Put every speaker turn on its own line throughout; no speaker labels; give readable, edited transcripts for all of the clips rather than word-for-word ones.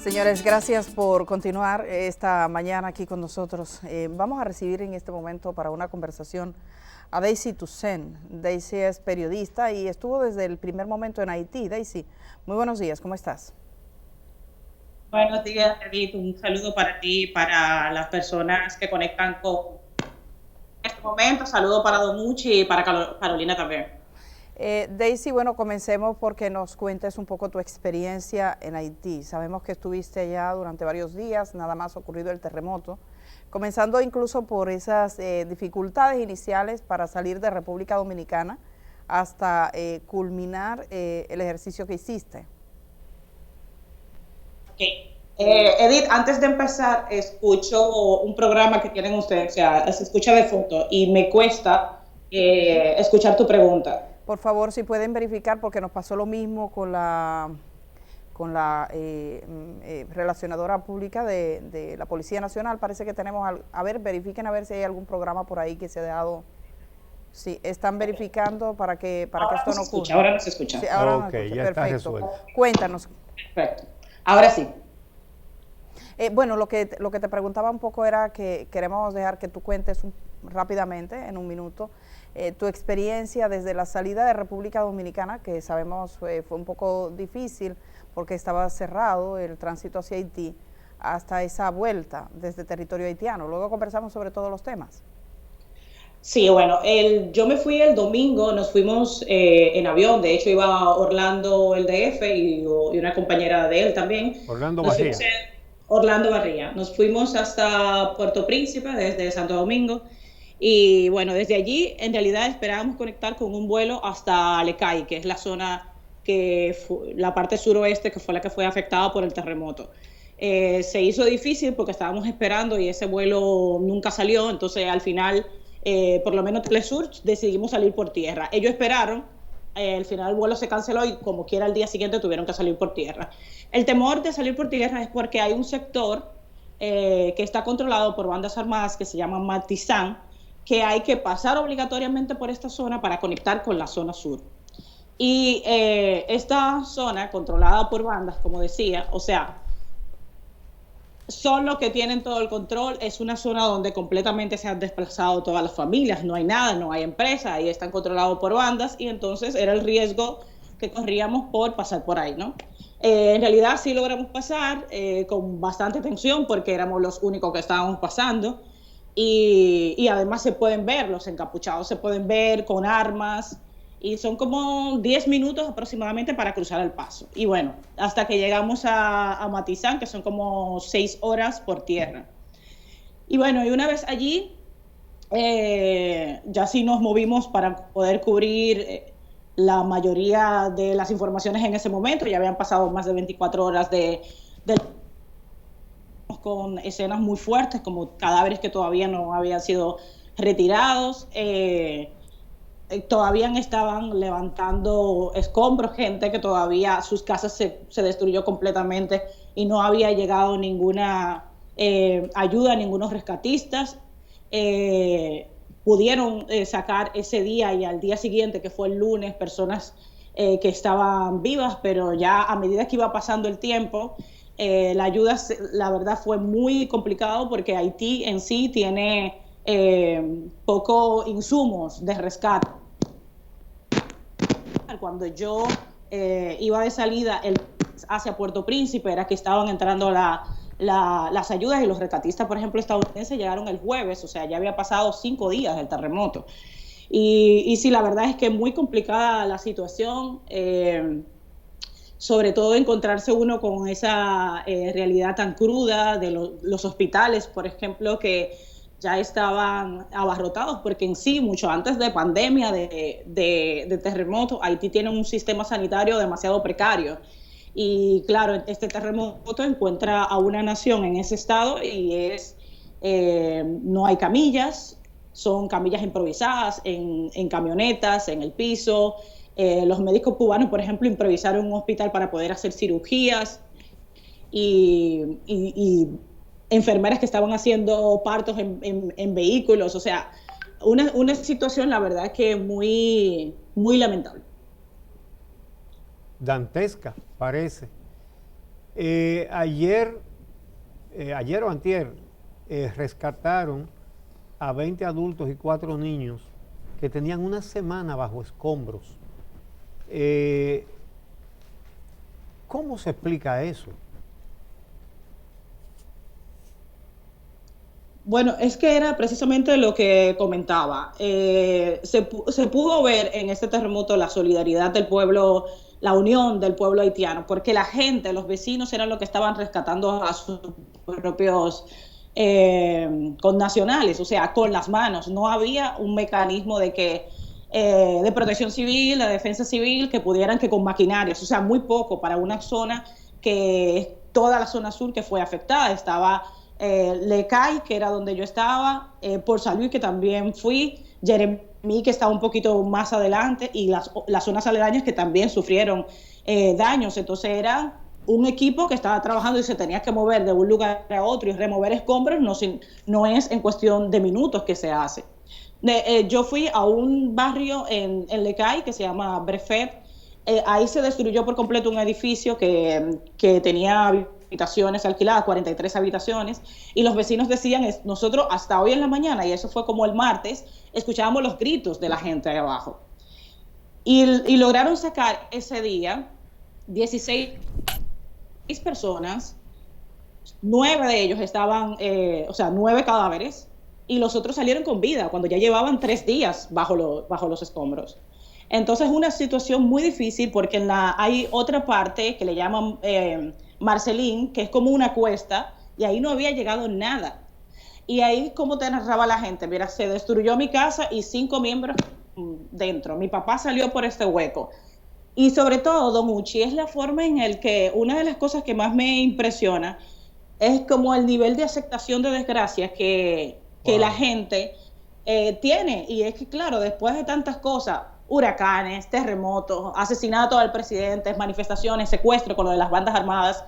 Señores, gracias por continuar esta mañana aquí con nosotros. Vamos a recibir en este momento para una conversación a Daisy Toussaint. Daisy es periodista y estuvo desde el primer momento en Haití. Daisy, muy buenos días, ¿cómo estás?
Buenos días, Edith. Un saludo para ti y para las personas que conectan con este momento. Saludo para Domuchi y para Carolina también.
Daisy, bueno, comencemos porque nos cuentes un poco tu experiencia en Haití. Sabemos que estuviste allá durante varios días, nada más ocurrido el terremoto, comenzando incluso por esas dificultades iniciales para salir de República Dominicana hasta culminar el ejercicio que hiciste.
Ok. Edith, antes de empezar, escucho un programa que tienen ustedes, o sea, se escucha de fondo y me cuesta escuchar tu pregunta.
Por favor, si pueden verificar, porque nos pasó lo mismo con la relacionadora pública de la Policía Nacional. Parece que tenemos, a ver, verifiquen a ver si hay algún programa por ahí que se ha dado. Sí, están verificando para que
Ahora
esto
no se
no
escucha,
ocurra.
ahora no se escucha.
Sí, ahora nos
Ok,
escucha,
ya está
perfecto.
resuelto.
Cuéntanos.
Perfecto. Ahora sí.
Bueno, lo que te preguntaba un poco era que queremos dejar que tú cuentes rápidamente, en un minuto, tu experiencia desde la salida de República Dominicana, que sabemos fue un poco difícil porque estaba cerrado el tránsito hacia Haití, hasta esa vuelta desde territorio haitiano. Luego conversamos sobre todos los temas.
Sí, bueno, yo me fui el domingo, nos fuimos en avión, de hecho iba a Orlando el DF y una compañera de él también.
Orlando
Nos fuimos
Barría.
en Orlando Barría, nos fuimos hasta Puerto Príncipe desde Santo Domingo y bueno, desde allí en realidad esperábamos conectar con un vuelo hasta Alecay, que es la zona la parte suroeste que fue la que fue afectada por el terremoto. Se hizo difícil porque estábamos esperando y ese vuelo nunca salió, entonces al final por lo menos Telesur decidimos salir por tierra. Ellos esperaron, al final el vuelo se canceló y como quiera al día siguiente tuvieron que salir por tierra. El temor de salir por tierra es porque hay un sector que está controlado por bandas armadas que se llama Matizán, que hay que pasar obligatoriamente por esta zona para conectar con la zona sur. Y esta zona controlada por bandas, como decía, o sea, son los que tienen todo el control, es una zona donde completamente se han desplazado todas las familias, no hay nada, no hay empresa, ahí están controlados por bandas y entonces era el riesgo que corríamos por pasar por ahí, ¿no? En realidad sí logramos pasar con bastante tensión porque éramos los únicos que estábamos pasando y además se pueden ver, los encapuchados se pueden ver con armas y son como 10 minutos aproximadamente para cruzar el paso. Y bueno, hasta que llegamos a Matizán, que son como 6 horas por tierra. Y bueno, y una vez allí, ya sí nos movimos para poder cubrir la mayoría de las informaciones en ese momento. Ya habían pasado más de 24 horas con escenas muy fuertes, como cadáveres que todavía no habían sido retirados. Todavía estaban levantando escombros, gente que todavía sus casas se destruyó completamente y no había llegado ninguna ayuda, ningunos rescatistas. Pudieron sacar ese día y al día siguiente, que fue el lunes, personas que estaban vivas, pero ya a medida que iba pasando el tiempo, la ayuda, la verdad, fue muy complicado porque Haití en sí tiene poco insumos de rescate. Cuando yo iba de salida hacia Puerto Príncipe, era que estaban entrando las ayudas y los rescatistas, por ejemplo, estadounidenses, llegaron el jueves, o sea, ya había pasado 5 días del terremoto. Y sí, la verdad es que es muy complicada la situación, sobre todo encontrarse uno con esa realidad tan cruda de los hospitales, por ejemplo, que ya estaban abarrotados, porque en sí, mucho antes de pandemia, de terremoto, Haití tiene un sistema sanitario demasiado precario. Y claro, este terremoto encuentra a una nación en ese estado y no hay camillas, son camillas improvisadas en camionetas, en el piso. Los médicos cubanos, por ejemplo, improvisaron un hospital para poder hacer cirugías y enfermeras que estaban haciendo partos en vehículos, o sea, una situación, la verdad, que muy, muy lamentable.
Dantesca, parece. Ayer o antier, rescataron a 20 adultos y 4 niños que tenían una semana bajo escombros. ¿Cómo se explica eso?
Bueno, es que era precisamente lo que comentaba. Se pudo ver en este terremoto la solidaridad del pueblo, la unión del pueblo haitiano, porque la gente, los vecinos eran los que estaban rescatando a sus propios connacionales, o sea, con las manos. No había un mecanismo de protección civil, de defensa civil, que pudieran que con maquinarias, o sea, muy poco para una zona que es toda la zona sur que fue afectada. Estaba Lecay, que era donde yo estaba, Port Salut, que también fui, Jeremí, que estaba un poquito más adelante, y las zonas aledañas que también sufrieron daños. Entonces era un equipo que estaba trabajando y se tenía que mover de un lugar a otro, y remover escombros no es en cuestión de minutos que se hace. Yo fui a un barrio en Lecay que se llama Brefet. Ahí se destruyó por completo un edificio que tenía habitaciones alquiladas, 43 habitaciones, y los vecinos decían, nosotros hasta hoy en la mañana, y eso fue como el martes, escuchábamos los gritos de la gente ahí abajo. Y lograron sacar ese día 16 personas, 9 de ellos estaban, o sea, 9 cadáveres, y los otros salieron con vida cuando ya llevaban 3 días bajo los escombros. Entonces es una situación muy difícil porque hay otra parte que le llaman Marcelín, que es como una cuesta, y ahí no había llegado nada. Y ahí, como te narraba la gente, mira, se destruyó mi casa y 5 miembros dentro. Mi papá salió por este hueco. Y sobre todo, Don Uchi, es la forma en el que una de las cosas que más me impresiona es como el nivel de aceptación de desgracias que la gente tiene. Y es que, claro, después de tantas cosas, huracanes, terremotos, asesinatos al presidente, manifestaciones, secuestro con lo de las bandas armadas,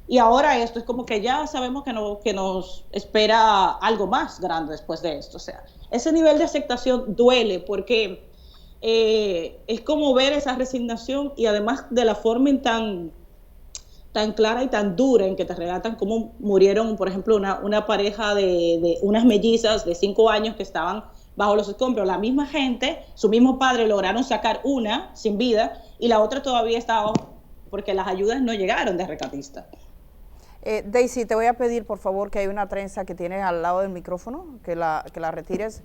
y ahora esto es como que ya sabemos que nos espera algo más grande después de esto. O sea, ese nivel de aceptación duele porque es como ver esa resignación, y además de la forma tan clara y tan dura en que te relatan cómo murieron, por ejemplo, una pareja de unas mellizas de 5 años que estaban bajo los escombros. La misma gente, su mismo padre, lograron sacar una sin vida y la otra todavía estaba porque las ayudas no llegaron de rescatista.
Daisy, te voy a pedir, por favor, que hay una trenza que tienes al lado del micrófono, que la retires,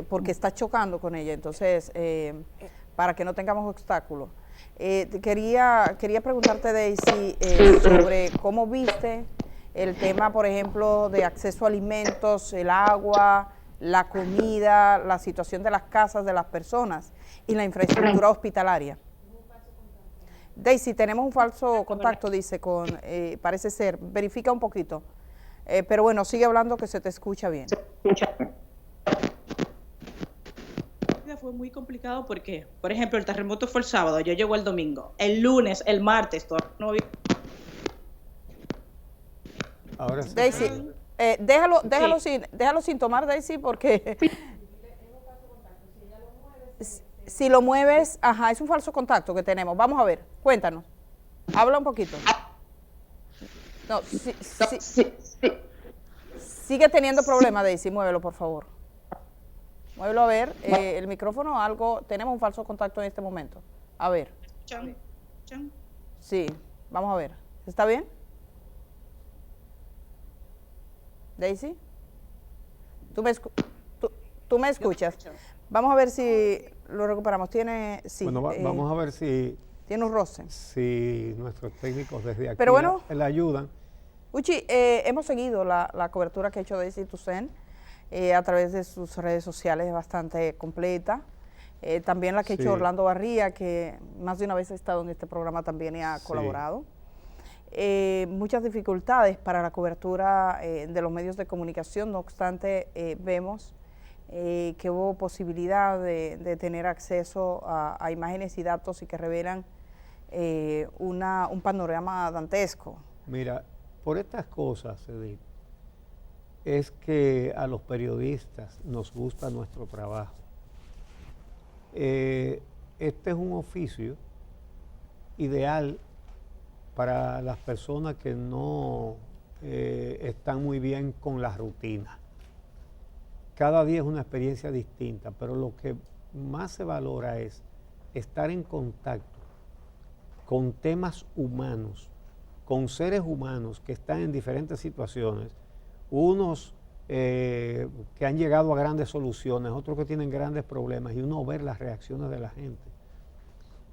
porque está chocando con ella, entonces, para que no tengamos obstáculos. Quería preguntarte, Daisy, sobre cómo viste el tema, por ejemplo, de acceso a alimentos, el agua, la comida, la situación de las casas de las personas y la infraestructura hospitalaria. Daisy, tenemos un falso contacto, dice, parece ser, verifica un poquito, pero bueno, sigue hablando que se te escucha bien.
Fue muy complicado porque, por ejemplo, el terremoto fue el sábado, yo llego el domingo, el lunes, el martes, todavía no había...
Ahora sí.
Daisy, déjalo sin tomar, Daisy, porque... Si lo mueves, ajá, es un falso contacto que tenemos. Vamos a ver, cuéntanos. Habla un poquito. No, sigue teniendo problemas, Daisy, muévelo, por favor. Muévelo a ver, el micrófono, algo, tenemos un falso contacto en este momento. A ver. Sí, vamos a ver. ¿Está bien? Daisy, ¿tú me escuchas? Vamos a ver si lo recuperamos. Sí,
bueno, vamos a ver si...
Tiene un roce.
Si nuestros técnicos desde aquí le ayudan.
Uchi, hemos seguido la cobertura que ha hecho Daisy Toussaint a través de sus redes sociales, es bastante completa. También la que ha hecho Orlando Barría, que más de una vez ha estado en este programa también y ha colaborado. Muchas dificultades para la cobertura de los medios de comunicación, no obstante, vemos que hubo posibilidad de tener acceso a imágenes y datos y que revelan un panorama dantesco.
Mira, por estas cosas, Edith, es que a los periodistas nos gusta nuestro trabajo. Este es un oficio ideal para las personas que no están muy bien con la rutina. Cada día es una experiencia distinta, pero lo que más se valora es estar en contacto con temas humanos, con seres humanos que están en diferentes situaciones, unos que han llegado a grandes soluciones, otros que tienen grandes problemas, y uno ver las reacciones de la gente.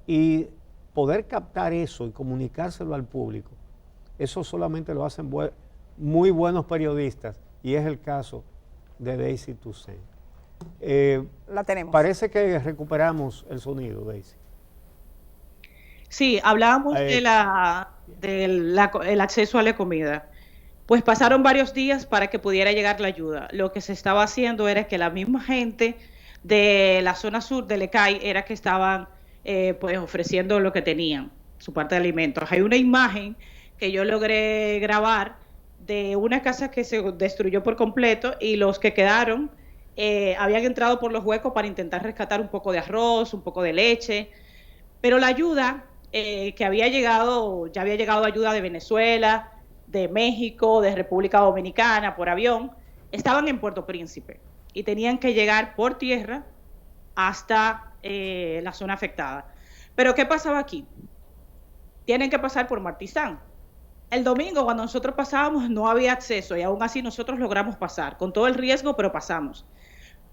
Y poder captar eso y comunicárselo al público, eso solamente lo hacen muy buenos periodistas, y es el caso de Daisy Toussaint.
La tenemos.
Parece que recuperamos el sonido, Daisy.
Sí, hablábamos del acceso a la comida. Pues pasaron varios días para que pudiera llegar la ayuda. Lo que se estaba haciendo era que la misma gente de la zona sur de Lecay era que estaban pues ofreciendo lo que tenían, su parte de alimentos. Hay una imagen que yo logré grabar de una casa que se destruyó por completo, y los que quedaron habían entrado por los huecos para intentar rescatar un poco de arroz, un poco de leche, pero la ayuda que había llegado, ya había llegado ayuda de Venezuela, de México, de República Dominicana por avión, estaban en Puerto Príncipe y tenían que llegar por tierra hasta la zona afectada. Pero ¿qué pasaba aquí? Tienen que pasar por Martizán. El domingo, cuando nosotros pasábamos, no había acceso, y aún así nosotros logramos pasar, con todo el riesgo, pero pasamos.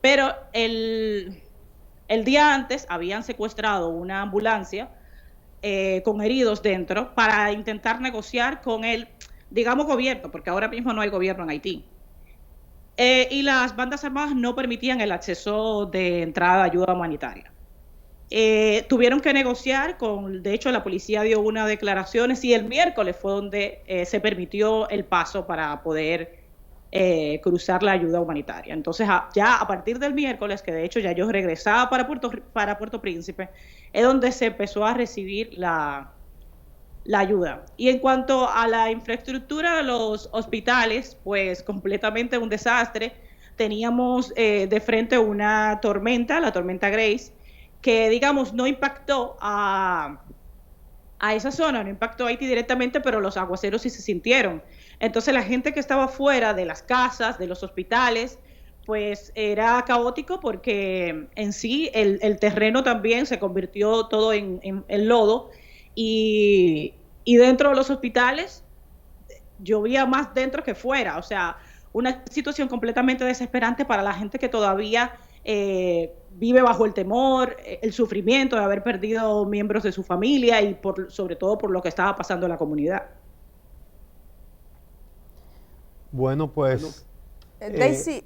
Pero el día antes habían secuestrado una ambulancia con heridos dentro para intentar negociar con el, digamos, gobierno, porque ahora mismo no hay gobierno en Haití. Y las bandas armadas no permitían el acceso de entrada de ayuda humanitaria. Tuvieron que negociar de hecho la policía dio unas declaraciones, y el miércoles fue donde se permitió el paso para poder cruzar la ayuda humanitaria. Entonces ya a partir del miércoles, que de hecho ya yo regresaba para Puerto Príncipe, es donde se empezó a recibir la ayuda. Y en cuanto a la infraestructura de los hospitales, pues completamente un desastre. Teníamos de frente una tormenta, la tormenta Grace, que digamos no impactó a esa zona, no impactó a Haití directamente, pero los aguaceros sí se sintieron. Entonces la gente que estaba fuera de las casas, de los hospitales, pues era caótico, porque en sí el terreno también se convirtió todo en lodo, y dentro de los hospitales llovía más dentro que fuera. O sea, una situación completamente desesperante para la gente que todavía vive bajo el temor, el sufrimiento de haber perdido miembros de su familia, y sobre todo por lo que estaba pasando en la comunidad.
Bueno, pues...
Daisy,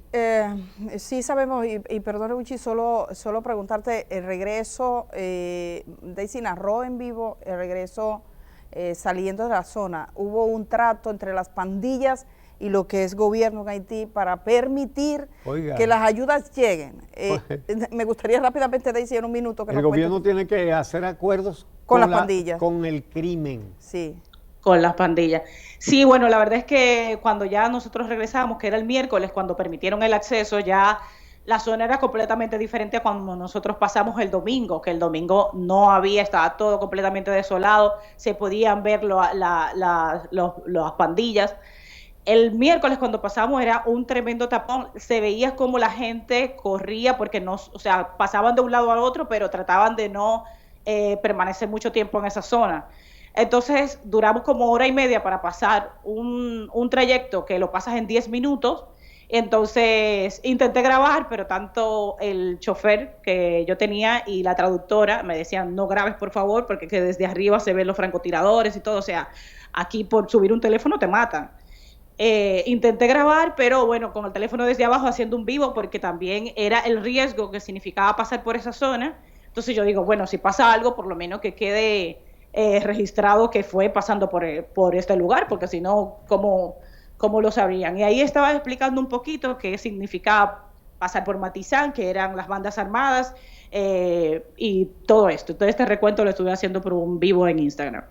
sí sabemos, y perdón, Uchi, solo preguntarte, el regreso, Daisy narró en vivo el regreso saliendo de la zona. ¿Hubo un trato entre las pandillas y lo que es gobierno en Haití para permitir que las ayudas lleguen? Me gustaría rápidamente, Daisy, en un minuto que
el gobierno tiene que hacer acuerdos
con las pandillas,
con el crimen.
Sí.
Con las pandillas. Sí, bueno, la verdad es que cuando ya nosotros regresamos, que era el miércoles, cuando permitieron el acceso, ya la zona era completamente diferente a cuando nosotros pasamos el domingo, que el domingo no había, estaba todo completamente desolado, se podían ver las pandillas. El miércoles cuando pasamos era un tremendo tapón, se veía como la gente corría, porque no, o sea, pasaban de un lado al otro, pero trataban de no permanecer mucho tiempo en esa zona. Entonces duramos como hora y media para pasar un trayecto que lo pasas en 10 minutos. Entonces intenté grabar, pero tanto el chofer que yo tenía y la traductora me decían: no grabes, por favor, porque que desde arriba se ven los francotiradores y todo. O sea, aquí por subir un teléfono te matan. Intenté grabar, pero bueno, con el teléfono desde abajo haciendo un vivo, porque también era el riesgo que significaba pasar por esa zona. Entonces yo digo, bueno, si pasa algo, por lo menos que quede registrado que fue pasando por este lugar, porque si no, ¿cómo lo sabrían? Y ahí estaba explicando un poquito qué significaba pasar por Martizán, que eran las bandas armadas, y todo esto. Todo este recuento lo estuve haciendo por un vivo en Instagram.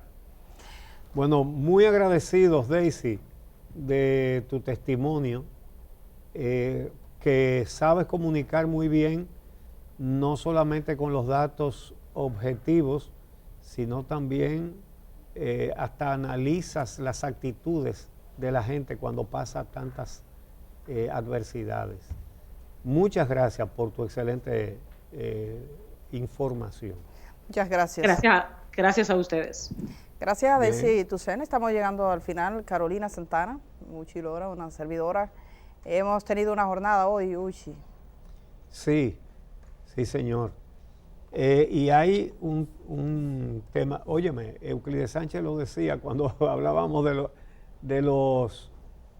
Bueno, muy agradecidos, Daisy, de tu testimonio, que sabes comunicar muy bien, no solamente con los datos objetivos, sino también hasta analizas las actitudes de la gente cuando pasa tantas adversidades. Muchas gracias por tu excelente información.
Muchas gracias.
Gracias a ustedes.
Gracias a Desi Tucen, estamos llegando al final. Carolina Santana, Uchilora, una servidora. Hemos tenido una jornada hoy, Uchi.
Sí, sí, señor. Y hay un tema, óyeme, Euclides Sánchez lo decía cuando hablábamos de los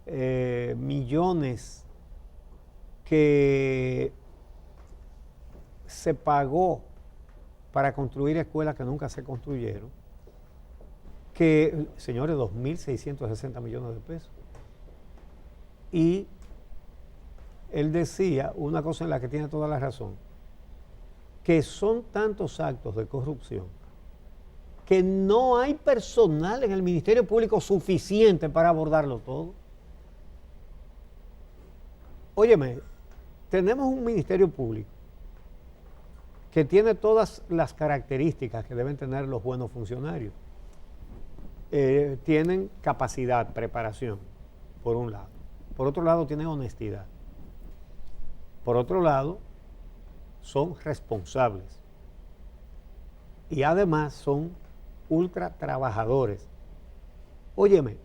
millones que se pagó para construir escuelas que nunca se construyeron, que, señores, 2.660 millones de pesos. Y él decía una cosa en la que tiene toda la razón, que son tantos actos de corrupción que no hay personal en el Ministerio Público suficiente para abordarlo todo. Óyeme, tenemos un Ministerio Público que tiene todas las características que deben tener los buenos funcionarios. Tienen capacidad, preparación, por un lado. Por otro lado, tienen honestidad. Por otro lado, son responsables. Y además son ultra trabajadores. Óyeme,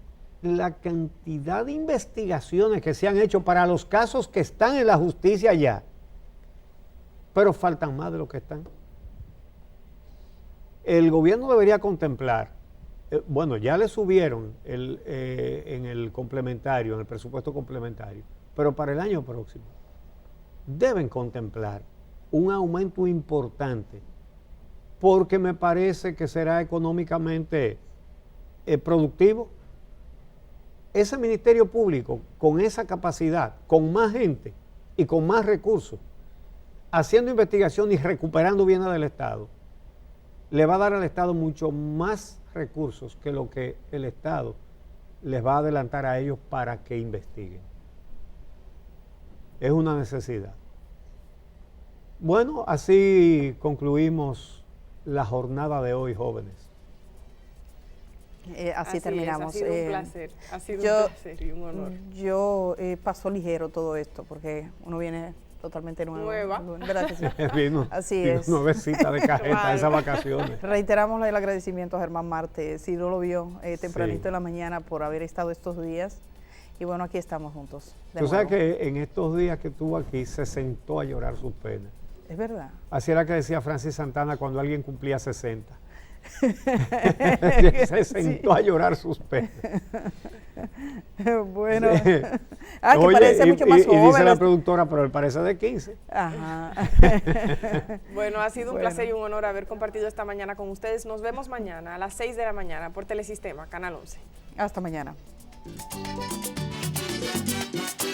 la cantidad de investigaciones que se han hecho para los casos que están en la justicia ya, pero faltan más de lo que están. El gobierno debería contemplar, bueno, ya le subieron en el complementario, en el presupuesto complementario, pero para el año próximo deben contemplar un aumento importante, porque me parece que será económicamente productivo. Ese Ministerio Público, con esa capacidad, con más gente y con más recursos, haciendo investigación y recuperando bienes del Estado, le va a dar al Estado mucho más recursos que lo que el Estado les va a adelantar a ellos para que investiguen. Es una necesidad. Bueno, así concluimos la jornada de hoy, jóvenes.
Así terminamos.
Ha sido un placer, ha sido un placer y un honor.
Yo pasó ligero todo esto, porque uno viene totalmente
nueva.
¿Verdad que sí?
Así es. Nuevecita de cajeta, esas vacaciones.
Reiteramos el agradecimiento a Germán Marte, si no lo vio tempranito en la mañana, por haber estado estos días. Y bueno, aquí estamos juntos.
Tú sabes que en estos días que estuvo aquí se sentó a llorar sus penas.
Es verdad.
Así era que decía Francis Santana cuando alguien cumplía 60. Se sentó a llorar sus penas.
Bueno.
Sí.
Que parece mucho más joven.
Y dice la productora, pero él parece de 15.
Ajá.
Bueno, ha sido un placer y un honor haber compartido esta mañana con ustedes. Nos vemos mañana a las 6 de la mañana por Telesistema, Canal 11.
Hasta mañana.